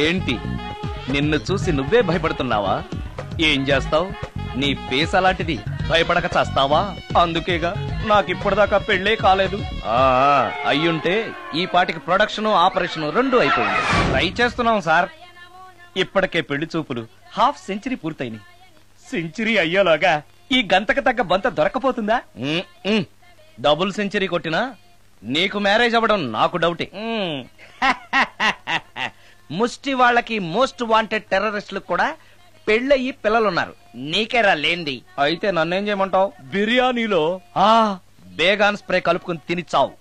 ఏంటి నిన్ను చూసి నువ్వే భయపడుతున్నావా? ఏం చేస్తావు? నీ ఫేస్ అలాంటిది, భయపడక చేస్తావా? అందుకేగా నాకిప్పటిదాకా పెళ్లే కాలేదు. అయ్యుంటే ఈ పాటికి ప్రొడక్షన్ ఆపరేషన్ రెండు అయిపోయింది. ట్రై చేస్తున్నాం సార్. ఇప్పటికే పెళ్లి చూపులు హాఫ్ సెంచరీ పూర్తయినాయి. సెంచరీ అయ్యేలాగా ఈ గంతకు తగ్గ బంత దొరకపోతుందా? డబుల్ సెంచరీ కొట్టినా నీకు మ్యారేజ్ అవ్వడం నాకు డౌటే. ముష్టి వాళ్ళకి మోస్ట్ వాంటెడ్ టెర్రరిస్టులకు కూడా పెళ్ళయి పిల్లలున్నారు. నీకేరా లేంది. అయితే నన్నేం చేయమంటావు? బిర్యానీలో బేగాన్ స్ప్రే కలుపుకుని తిని చావు.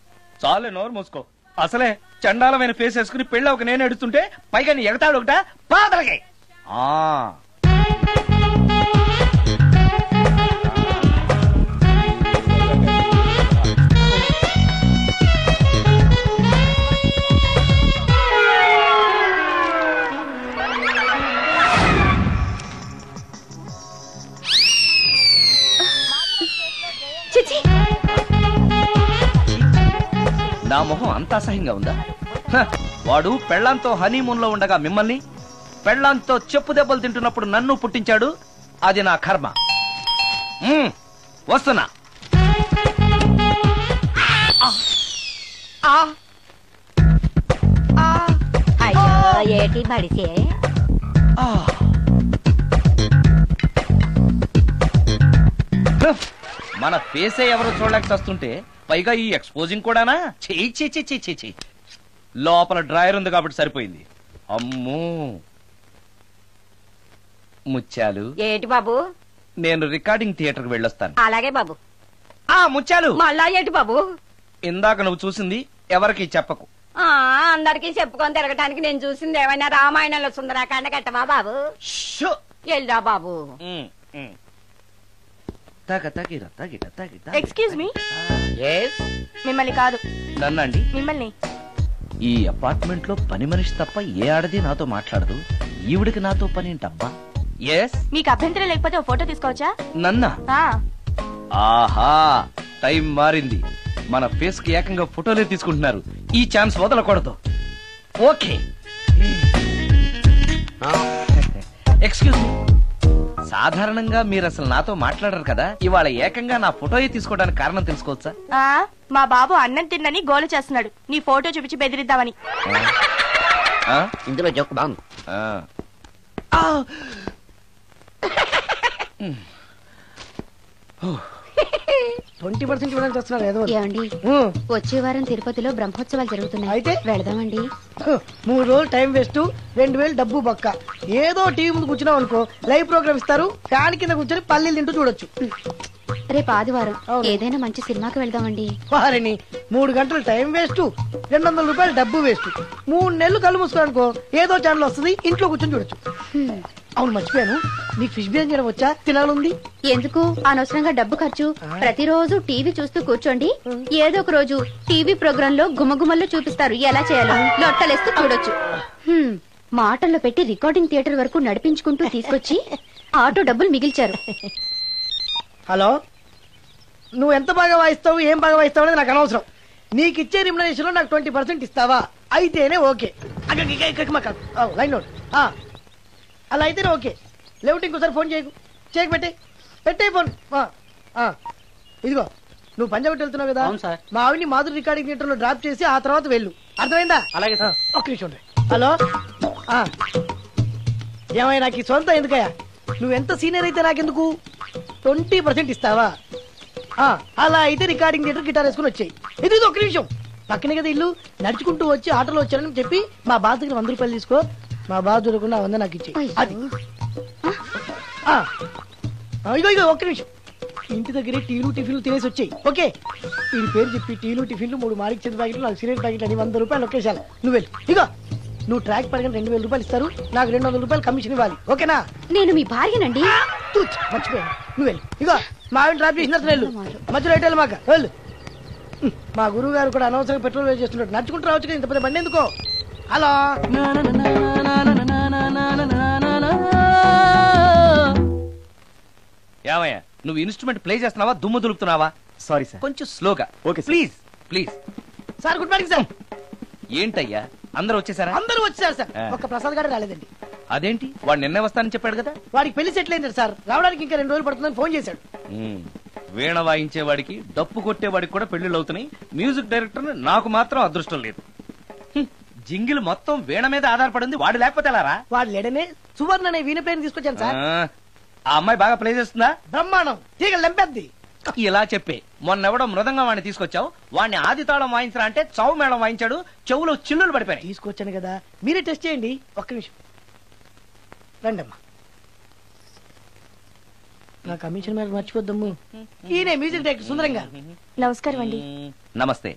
చాలే, నోరు మూసుకో. అసలే చండాలమైన ఫేస్ వేసుకుని పెళ్ళి ఒక నేను ఎడుతుంటే పైగా నీ ఎగతాడు ఒకట పాదలకే. నా మొహం అంత అసహ్యంగా ఉందా? వాడు పెళ్లాంతో హనీమూన్ లో ఉండగా మిమ్మల్ని, పెళ్లాంతో చెప్పు దెబ్బలు తింటున్నప్పుడు నన్ను పుట్టించాడు. అది నా కర్మ. వస్తున్నా. మన ఫేసే ఎవరు చూడలేక వస్తుంటే పైగా ఈ ఎక్స్పోజింగ్ కూడానా? చెయ్యి లోపల డ్రాయర్ ఉంది కాబట్టి సరిపోయింది. అమ్మో ముత్యాలు. ఏంటి బాబు? నేను రికార్డింగ్ థియేటర్ కి వెళ్ళొస్తాను. అలాగే బాబు. ముత్యాలు. మళ్ళా ఏంటి బాబు? ఇందాక నువ్వు చూసింది ఎవరికి చెప్పకు. అందరికి చెప్పుకొని తిరగటానికి నేను చూసింది ఏమైనా రామాయణంలో సుందరాకాండ కట్టవా బాబు? వెళ్ళా బాబు. Excuse me. మిమ్మల్ని కాదు. నన్నండి. మిమ్మల్ని. ఈ అపార్ట్మెంట్ లో పని మనిషి తప్ప ఏ ఆడది నాతో మాట్లాడదు. ఈవిడికి నాతో పని ఏంటబ్బా? మీకు అభ్యంతరం లేకపోతే ఓ ఫోటో తీసుకోవచ్చా? నన్నా? ఆహా, టైం మారింది. మన ఫేస్ కి ఏకంగా ఫోటోలే తీసుకుంటున్నారు. ఈ ఛాన్స్ వదలకూడదు. ఓకే. Excuse me. సాధారణంగా మీరు అసలు నాతో మాట్లాడరు కదా. ఇవాళ ఏకంగా నా ఫోటోయే తీసుకోవడానికి కారణం తెలుసుకోవచ్చా? మా బాబు అన్నం తిన్నని గోలు చేస్తున్నాడు. నీ ఫోటో చూపించి బెదిరిద్దామని. ఇందులో జోక్ బాగుంది. 20% ఇవ్వడానికి వస్తున్నారు ఏదో. ఏమండి, వచ్చే వారం తిరుపతిలో బ్రహ్మోత్సవాలు జరుగుతున్నాయి. అయితే వెళదామండి. 3 రోజులు టైం వేస్ట్, 2000 డబ్బు బొక్క. ఏదో టీవీ ముందు కూర్చున్నావు అనుకో, లైవ్ ప్రోగ్రామ్ ఇస్తారు. ఫ్యాన్ కింద కూర్చొని పల్లీలు తింటూ చూడొచ్చు. రేపు ఆదివారం ఏదైనా మంచి సినిమాకి వెళ్దామండి. వారిని 3 గంటలు టైం వేస్ట్, 200 రూపాయలు డబ్బు వేస్ట్. 3 నెలలు కళ్ళు మూసుకోనుకో, ఏదో ఛానల్ వస్తుంది, ఇంట్లో కూర్చొని చూడొచ్చు. అవును, మర్చిపోయాను, నీకు ఫిష్ బిర్యానీ చేయడం వచ్చా? తినాలుంది. ఎందుకు అనవసరంగా డబ్బు ఖర్చు? ప్రతిరోజు టీవీ చూస్తూ కూర్చోండి. ఏదో ఒక రోజు టీవీ ప్రోగ్రామ్ లో గుమ్మగుమ్మల్లో చూపిస్తారు ఎలా చేయాలో. లొట్టలేస్తూ చూడొచ్చు. మాటల్లో పెట్టి రికార్డింగ్ థియేటర్ వరకు నడిపించుకుంటూ తీసుకొచ్చి ఆటో డబ్బులు మిగిల్చారు. హలో, నువ్వు ఎంత బాగా వాయిస్తావు, ఏం బాగా వాయిస్తావు అనేది నాకు అనవసరం. నీకు ఇచ్చే రిమ్యునరేషన్ లో నాకు 20% ఇస్తావా? అయితేనే ఓకే. Line note. అలా అయితేనే ఓకే. లేవుటి ఇంకోసారి ఫోన్ చేయకు పెట్టే ఫోన్. ఇదిగో, నువ్వు పంజాబ్ వెళ్తున్నావు కదా, మా ఆవిడ్ని మాధురి రికార్డింగ్ థియేటర్ లో డ్రాప్ చేసి ఆ తర్వాత వెళ్ళు. అర్థమైందా? అలాగే. ఒక్క నిమిషం. హలో, ఏమై నాకు ఈ సొంత ఎందుకయ్యా? నువ్వెంత సీనియర్ అయితే నాకెందుకు? 20% ఇస్తావా? అలా అయితే రికార్డింగ్ థియేటర్ గిటార్ వేసుకుని వచ్చాయి. ఇది ఒక్క నిమిషం. పక్కనే కదా ఇల్లు, నడుచుకుంటూ వచ్చి ఆటోలో వచ్చానని చెప్పి మా బాధ దగ్గర 100 రూపాయలు తీసుకో. మా బాధ దొరకకుండా 100 నాకు ఇచ్చి. అది ఇగో ఒక్క నిమిషం. ఇంటి దగ్గరే టీలు టిఫిన్లు తినేసి వచ్చాయి. ఓకే, వీడి పేరు చెప్పి టీలు టిఫిన్లు 3 మాలిక్ చెంది ప్యాకెట్లు, 4 సిగరెట్ ప్యాకెట్లు అని 100 రూపాయలు ఒకేసారి. నువ్వు వెళ్ళి ఇగో, నువ్వు ట్రాక్ పడగానే 2000 రూపాయలు ఇస్తారు. నాకు 200 రూపాయలు కమిషన్ ఇవ్వాలి. ఓకేనా? నేను మీ భార్యనండి. మర్చిపోయాను. నువ్వు వెళ్ళి ఇగో, మా ఆవిడ డ్రాప్ చేసినట్టు వెళ్ళు. మధ్యలో ఎటు మాకు వెళ్ళు. మా గురువు గారు కూడా అనవసరంగా పెట్రోల్ వేస్ట్ చేస్తున్నాడు. నడుచుకుంటూ రావచ్చు కదా, ఇంత పెద్ద బండి ఎందుకో. హలో, ఏమయ్యా, నువ్వు ఇన్స్ట్రుమెంట్ ప్లే చేస్తున్నావా, దుమ్ము దులుపుతున్నావా? సారీ సార్, కొంచెం స్లోగా. Okay please. Sir, good morning sir. ఏంటయ్యా, అందరూ వచ్చేసారా? అందరూ వచ్చారు సార్, ఒక్క ప్రసాద్ గారు రాలేదండి. అదేంటి? వాడు నిన్నే వస్తానని చెప్పాడు కదా. వాడికి పెళ్లి సెటిల్ అయింది సార్, రావడానికి ఇంకా 2 రోజులు పడుతుందని ఫోన్ చేశాడు. వీణ వాయించేవాడికి డప్పు కొట్టేవాడికి కూడా పెళ్లిళ్ళు అవుతున్నాయి. మ్యూజిక్ డైరెక్టర్ నాకు మాత్రం అదృష్టం లేదు. జింగిల్ మొత్తం వీణ మీద ఆధారపడింది, వాడు లేకపోతే ఎలారా? వాడు లేడనే సువర్ణ అనే వీణ ప్లేని తీసుకొచ్చాను సార్. ఆ అమ్మాయి బాగా ప్లే చేస్తుందా? బ్రహ్మాండం, తీగ లెంపెద్ది. ఇలా చెప్పే మొన్నెవడో మృదంగం వాడిని తీసుకొచ్చావు, వాడిని ఆది తాళం వాయించరా అంటే చౌ మేళం వాయించాడు, చెవులో చిల్లులు పడిపోయాయి. తీసుకొచ్చాను కదా, మీరే టెస్ట్ చేయండి. ఒక్క నిమిషం రండమ్మా. నా కమిషన్ మీద మర్చిపోద్దమ్ము. ఈయనే మ్యూజిక్ డైరెక్టర్ సుందరం గారు. నమస్కారం అండి. నమస్తే.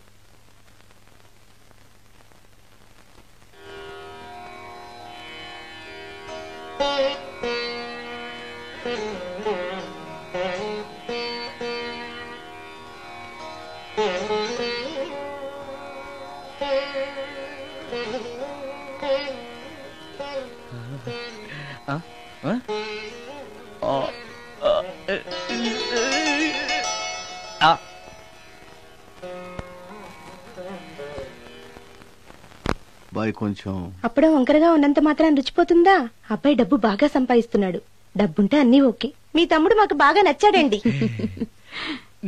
కొంచెం అప్పుడే వంకరగా ఉన్నంత మాత్రం రుచిపోతుందా? అబ్బాయి డబ్బు బాగా సంపాదిస్తున్నాడు, డబ్బుంటే అన్నీ ఓకే. మీ తమ్ముడు మాకు బాగా నచ్చాడండి.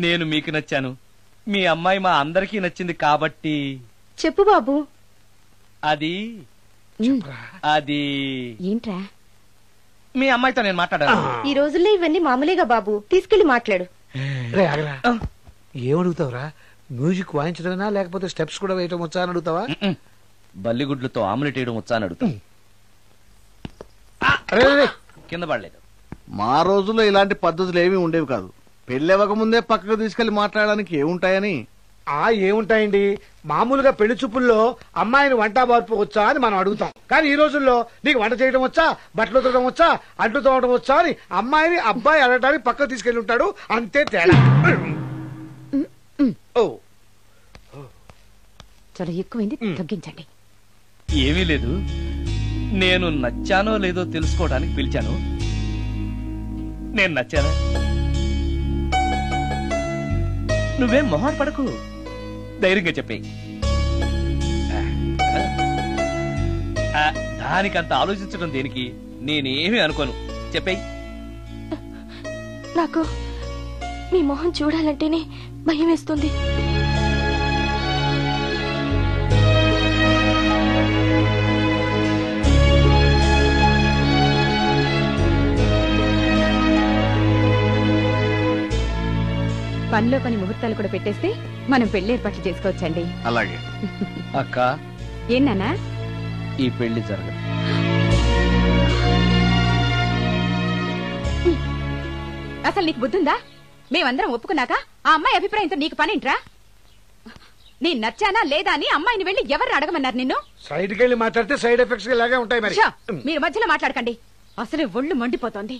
నేను మీకు నచ్చాను, మీ అమ్మాయి మా అందరికీ నచ్చింది కాబట్టి. చెప్పు బాబు. అది అది ఏంట్రా? మీ అమ్మాయితో నేను మాట్లాడాను. ఈ రోజుల్లో ఇవన్నీ మామూలుగా బాబు, తీసుకెళ్లి మాట్లాడు. ఏమడుగుతావురా? మ్యూజిక్ వాయించడమేనా లేకపోతే స్టెప్స్ కూడా వేయటం వచ్చా అని అడుగుతావా? బల్లిగుడ్లతో ఆమ్లెట్ వేయడం వచ్చా అని అడుగుతా. కింద పడలేదు. మా రోజుల్లో ఇలాంటి పద్ధతులు ఏమీ ఉండేవి కాదు. పెళ్ళెవక ముందే పక్కకు తీసుకెళ్లి మాట్లాడడానికి ఏముంటాయని. ఏముంటాయండి, మామూలుగా పెళ్లి చూపుల్లో అమ్మాయిని వంట బార్పు వచ్చా అని మనం అడుగుతాం. కానీ ఈ రోజుల్లో నీకు వంట చేయడం వచ్చా, బట్టలు ఉతకడం వచ్చా, అంట్లు తోవడం వచ్చా అని అమ్మాయిని అబ్బాయి అడగడానికి పక్కకు తీసుకెళ్లి ఉంటాడు, అంతే తేడా. చాలా ఎక్కువైంది, తగ్గించండి. ఏమీ లేదు, నేను నచ్చానో లేదో తెలుసుకోవడానికి పిలిచాను. నేను నచ్చానా? నువ్వేం మొహం పడకు, ధైర్యంగా చెప్పే. దానికంత ఆలోచించడం దేనికి? నేనేమీ అనుకోను, చెప్పేయి. నాకు మీ మొహం చూడాలంటేనే భయం వేస్తుంది. పనిలో పని ముహూర్తాలు కూడా పెట్టేస్తే మనం పెళ్లి ఏర్పాట్లు చేసుకోవచ్చండి. అలాగే అక్క. ఏనానా? ఈ పెళ్లి జరగదు. అసలు నీకు బుద్ధుందా? మేమందరం ఒప్పుకున్నాక ఆ అమ్మాయి అభిప్రాయంతో నీకు పనింట్రా? నీ నచ్చానా లేదా అని అమ్మాయిని వెళ్ళి ఎవరు అడగమన్నారు నిన్ను? సైడ్కి వెళ్ళి మాట్లాడితే సైడ్ ఎఫెక్ట్స్ ఇలాగే ఉంటాయి. మరి మీరు మధ్యలో మాట్లాడకండి, అసలు ఒళ్ళు మండిపోతోంది.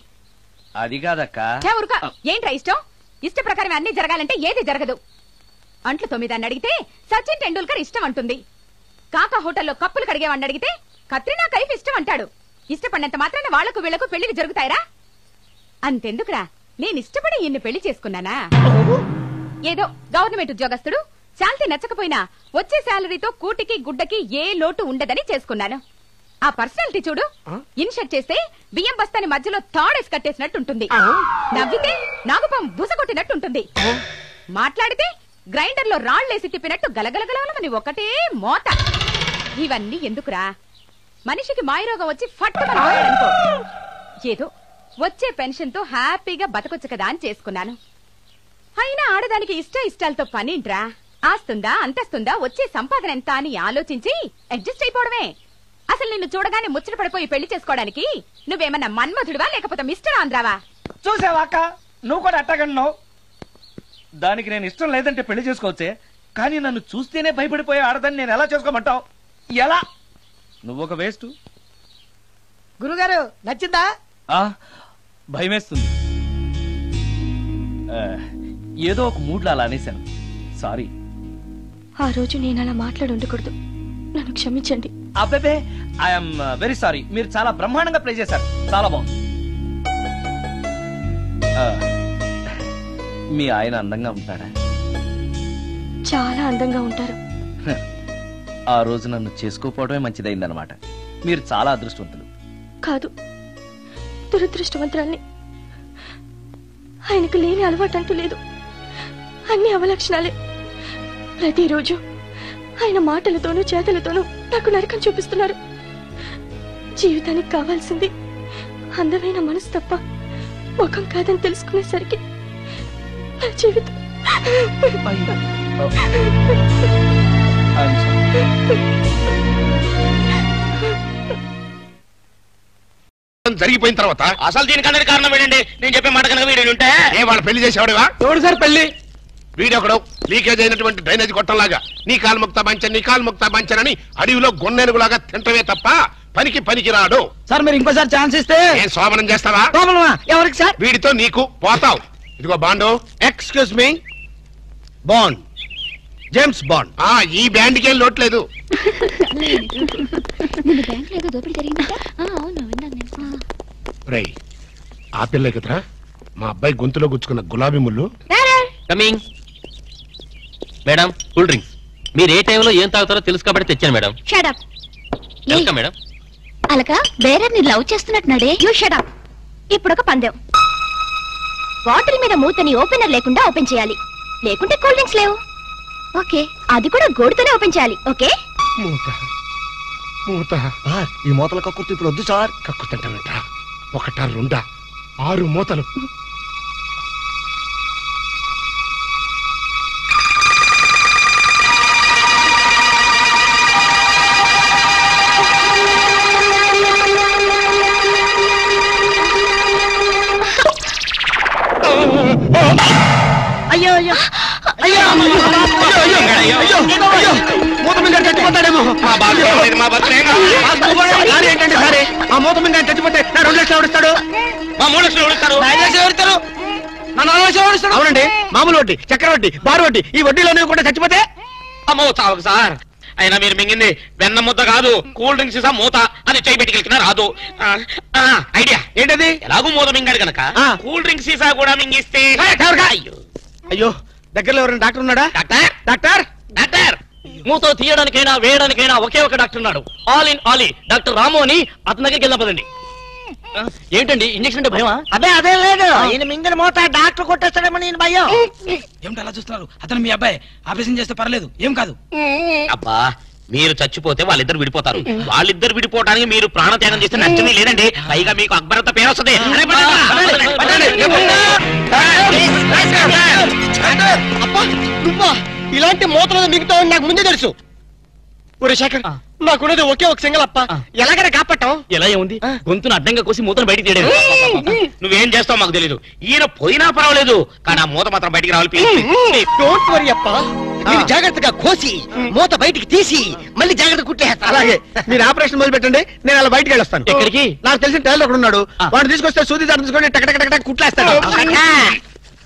అది కాదక్క. ఏంట్రా ఇష్టం? ఇష్ట ప్రకారం అన్ని జరగాలంటే ఏది జరగదు. అంట్లు 9 అని అడిగితే సచిన్ టెండూల్కర్ ఇష్టం అంటుంది. కాకా హోటల్లో కప్పులు కడిగేవాడిని అడిగితే కత్రినా కైఫ్ ఇష్టం అంటాడు. ఇష్టపడినంత మాత్రాన వాళ్లకు వీళ్లకు పెళ్లికి జరుగుతాయరా? అంతెందుకురా, నేను ఇష్టపడి ఇన్ని పెళ్లి చేసుకున్నానా? ఏదో గవర్నమెంట్ ఉద్యోగస్తుడు, శాలరీ నచ్చకపోయినా వచ్చే శాలరీతో కూటికి గుడ్డకి ఏ లోటు ఉండదని చేసుకున్నాను. ఆ పర్సనాలిటీ చూడు, ఇన్షర్ట్ చేస్తే బియ్యం బస్తాని మధ్యలో తాడేసి కట్టేసినట్టుంటుంది. నవ్వితే నాగుపం బుసగొట్టినట్టుంటుంది. మాట్లాడితే గ్రైండర్ లో రాళ్లేసి తిప్పినట్టు గలగలగలమని ఒకటే మోత. ఇవన్నీ ఎందుకురా? మనిషికి మాయరోగం వచ్చి ఫట్టుమని పోయాడనుకో, ఏదో వచ్చే పెన్షన్ తో హ్యాపీగా బతకొచ్చు కదా అని చేసుకున్నాను. అయినా ఆడదానికి ఇష్టాలతో పనింట్రా? ఆస్తుందా, అంతస్తుందా, వచ్చే సంపాదన ఎంత అని ఆలోచించి అడ్జస్ట్ అయిపోవడమే. అసలు నిన్ను చూడగానే ముచ్చట పడిపోయి పెళ్లి చేసుకోవడానికి నువ్వేమన్నా మన్మధుడివా లేకపోతే మిస్టర్ ఆంధ్రావా? చూసావా అక్క, నువ్వు కూడా అట్టగన్నావు. దానికి నేను ఇష్టం లేదంటే పెళ్లి చేసుకోవచ్చే, కానీ నన్ను చూస్తేనే భయపడిపోయే ఆడదని నేను ఎలా చేసుకోమంటావు? ఎలా? నువ్వు ఒక వేస్ట్. గురుగారు నచ్చిందా? భయమేస్తుంది. ఏదో ఒక మూడ్లో అలా అనేశాను, సారీ. ఆ రోజు నేను అలా మాట్లాడి ఉండకూడదు, నన్ను క్షమించండి. అబ్బే, ఐఎమ్ వెరీ సారీ. మీరు చాలా బ్రహ్మాండంగా ప్లే చేశారు, చాలా బాగుంది. మీ ఆయన అందంగా ఉంటాడా? చాలా అందంగా ఉంటారు. ఆ రోజు నన్ను చేసుకోపోవడమే మంచిదైందనమాట. మీరు చాలా అదృష్టవంతులు. కాదు, దురదృష్టవంతురాల్ని. ఆయనకు లేని అలవాటంటూ లేదు. అన్ని అవలక్షణాలే. ప్రతిరోజు ఆయన మాటలతోనూ చేతలతోనూ నాకు నరకం చూపిస్తున్నారు. జీవితానికి కావాల్సింది అందమైన మనసు తప్ప ముఖం కాదని తెలుసుకునేసరికి నా జీవితం జరిగిపోయిన తర్వాత అసలు దీనికన్నా కారణం ఏంటండి? నేను చెప్పే మాట కనుక వీడు ఉంటే వాళ్ళు పెళ్లి చేసేవాడువా? ఎవడు సార్ పెళ్లి? వీడొకడు లీకేజ్ అయినటువంటి డ్రైనేజ్ గొట్టంలాగా నీ కాలు ముక్తా పంచన్ నీ కాలు ముక్తా పంచన్ అని అడవిలో గొన్నెనుగులాగా తింటవే తప్ప పనికి రాడు. సార్ మీరు ఇంకోసారి ఛాన్స్ ఇస్తే ఏం శోభనం చేస్తావా? ఎవరికి సార్? వీడితో నీకు పోతావు. ఇదిగో bond. Excuse me, bond, James bond. ఈ బ్యాండ్కి ఏం లోట్లేదు. రేయ్, ఆ పిల్ల కదరా మా అబ్బాయి గొంతులో గుచ్చుకున్న గులాబీ ముళ్ళు. కమింగ్. Madam, cool drinks. మీరు ఏ టైంలో ఏం తాగుతారో తెలుసు కాబట్టి తెచ్చాను మేడం. షడప్. Welcome madam. అలక వేరే ని లవ్ చేస్తున్నట్టున్నాడే. You shut up. ఇప్పుడు ఒక పందెం. బాటిల్ మీద మూతని ఓపెనర్ లేకుండా ఓపెన్ చేయాలి, లేకుంటే కూల్ డ్రింక్స్ లేవు. ఓకే, అది కూడా గోడుతోనే ఓపెన్ చేయాలి. ఓకే? మూత ఈ మూతల కక్కుర్తి ఇప్పుడు వద్దు సార్. కక్కుతంటానంట. ఒకటా రెండా 6 మూతలు. అయ్యో అయ్యో అయ్యో మూత మీద చచ్చిపోతాడేమో. ఏంటంటే సరే ఆ మూత మీద చచ్చిపోతే నా 2 లక్షలు ఎవరిస్తాడు? మా 3 లక్షలు ఎవరిస్తారు? 5 లక్షలు ఎవరిస్తారు? నా 4 లక్షలు ఎవరిస్తాడు? అవునండి, మామూలు వడ్డీ, చక్కెర వడ్డీ, బారు వడ్డీ, ఈ వడ్డీలోనే కూడా చచ్చిపోతే అమ్మో చావు సార్. అయినా మీరు మింగింది వెన్న ముద్ద కాదు, కూల్ డ్రింక్స్ సీసా మూత. అది చేయి పెట్టుకెళ్ళినా రాదు. ఐడియా ఏంటది? ఎలాగూ మూత మింగాడు కనుక కూల్ డ్రింక్స్ సీసా కూడా మింగిస్తే. అయ్యో, దగ్గరలో ఎవరైనా డాక్టర్ ఉన్నాడా? Doctor, doctor, doctor. మూత తీయడానికైనా వేయడానికైనా ఒకే ఒక డాక్టర్ ఉన్నాడు. ఆల్ ఇన్ ఆలీ డాక్టర్ రాము అని. అతని దగ్గరికి వెళ్దాం పదండి. ఏంటండి ఇంజక్షన్ అంటే భయమా? అదే లేదు, ఈయన మింగిన మూత డాక్టర్ కొట్టేస్తాడేమో నేను భయం. ఏమిటి అలా చూస్తున్నారు? అతను మీ అబ్బాయి, ఆపరేషన్ చేస్తే పర్లేదు, ఏం కాదు. అబ్బా, మీరు చచ్చిపోతే వాళ్ళిద్దరు విడిపోతారు. వాళ్ళిద్దరు విడిపోవడానికి మీరు ప్రాణత్యాగం చేస్తే నష్టమే లేదండి. పైగా మీకు అక్బరత పేరు వస్తుంది. ఇలాంటి మూతలు మిగతావని నాకు ముందే తెలుసు. ఒరే శేఖర్, నాకున్నది ఒకే ఒక సింగల్ అప్ప, ఎలాగైనా కాపాటం. ఎలా ఏముంది? గొంతును అడ్డంగా కోసి మూతను బయటికి తీయడం. నువ్వేం చేస్తావు మాకు తెలీదు. ఈయన పోయినా పర్వాలేదు, కానీ ఆ మూత మాత్రం బయటికి రావాలి. డోంట్ వరీ అప్ప, జాగ్రత్తగా కోసి మూత బయటికి తీసి మళ్ళీ జాగ్రత్త కుట్టేస్తా. అలాగే, మీరు ఆపరేషన్ మొదలు పెట్టండి, నేను అలా బయటికి వెళ్ళొస్తాను. ఎక్కడికి? నాకు తెలిసిన టైలర్ ఒకడు ఉన్నాడు, వాడు తీసుకొస్తే సూది దాన్ని తీసుకొని టక్ కుట్లేస్తాడు.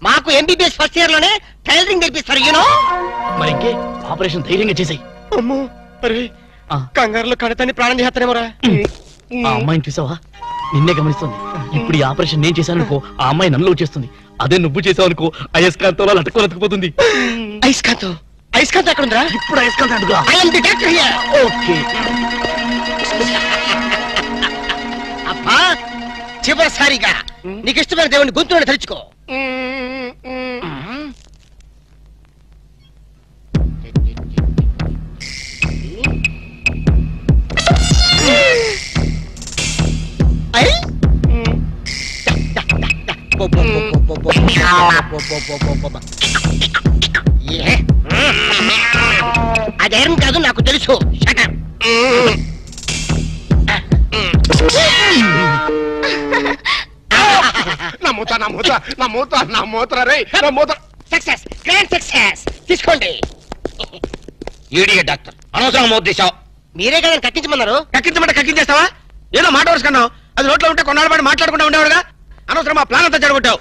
మాకు ఎంబీబీఎస్ ఫస్ట్ ఇయర్ లోనే టైలరింగ్ నేర్పిస్తారు. యూనో. మరి ఇంకే ఆపరేషన్ ధైర్యంగా చేసాయి. అమ్మో, అరే కంగారులో కడతాన్ని ప్రాణం చేస్తానేమోరా. ఆ అమ్మాయిని చూసావా? నిన్నే గమనిస్తుంది. ఇప్పుడు ఈ ఆపరేషన్ నేను చేశాననుకో, ఆ అమ్మాయి నన్ను చేస్తుంది. అదే నువ్వు చేసావు అనుకో, అయస్కాంతంలో లటుకోలతుకుపోతుంది. అయస్కాంతం? అయస్కాంతం ఎక్కడ ఉందిరా? ఇప్పుడు అయస్కాంతం అడుగురా. ఓకే. అబ్బా, చివరిసారిగా నీకు ఇష్టమైన దేవుని గొంతులను తలుచుకో. అదేం కాదు, నాకు తెలుసు. Success, grand success. తీసుకోండి. ఈడియట్ డాక్టర్, అనవసరంగా మోత తీసావు. మీరే కదా కక్కించమన్నారు. కక్కించమంటే కక్కించేస్తావా? ఏదో మాట వరుసుకున్నావు, అది నోట్లో ఉంటే కొన్నాళ్ళ పాటు మాట్లాడకుండా ఉండేవాడుగా. అనవసరం మా ప్లాన్ అంతా చెడగొట్టావు.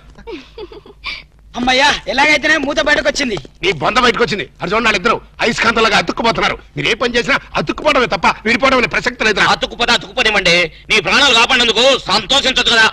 అమ్మయ్యా, ఎలాగైతేనే మూత బయటకు వచ్చింది. నీ బొంద బయటకు వచ్చింది. అది చూడండి, వాళ్ళిద్దరు అయస్కాంతంలాగా అతుక్కుపోతున్నారు. మీరు ఏ పని చేసినా అతుక్కుపోవడమే తప్ప విడిపోవడం అనే ప్రసక్తి లేదు. అతుక్కుపోతే అతుక్కుపోనివ్వండి. నీ ప్రాణాలు కాపాడినందుకు సంతోషించదు కదా.